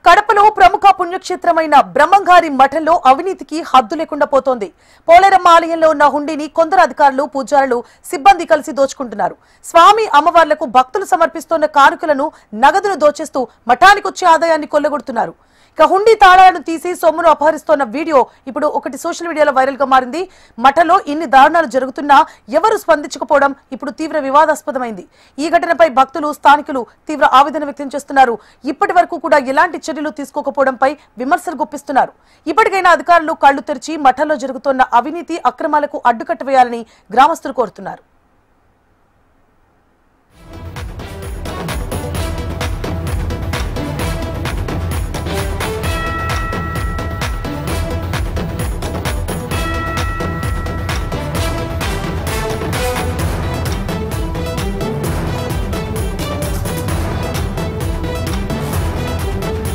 కడపలో ప్రముఖ పుణ్యక్షేత్రమైన బ్రహ్మంగారి మఠంలో అవినీతికి హద్దు లేకుండా పోతోంది. పోలేరమ్మ ఆలయంలో ఉన్న హుండీని కొందరు అధికారులు, పూజారులు, సిబ్బంది కలిసి దోచుకుంటున్నారు. స్వామి అమ్మవార్లకు భక్తులు సమర్పిస్తున్న కానుకలను, నగదును దోచేస్తూ మఠానికి వచ్చే ఆదాయాన్ని కొల్లగొడుతున్నారు. ఇక హుండీ తాళాలను తీసి సొమ్మును అపహరిస్తున్న వీడియో ఇప్పుడు ఒకటి సోషల్ మీడియాలో వైరల్ గా మారింది. మఠంలో ఇన్ని దారుణాలు జరుగుతున్నా ఎవరు స్పందించకపోవడం ఇప్పుడు తీవ్ర వివాదాస్పదమైంది. ఈ ఘటనపై భక్తులు, స్థానికులు తీవ్ర ఆవేదన వ్యక్తం చేస్తున్నారు. ఇప్పటి వరకు కూడా ఎలాంటి చర్యలు తీసుకోకపోవడంపై విమర్శలు గుప్పిస్తున్నారు. ఇప్పటికైనా అధికారులు కళ్లు తెరిచి మఠంలో జరుగుతున్న అవినీతి, అక్రమాలకు అడ్డుకట్ట వేయాలని గ్రామస్తులు కోరుతున్నారు.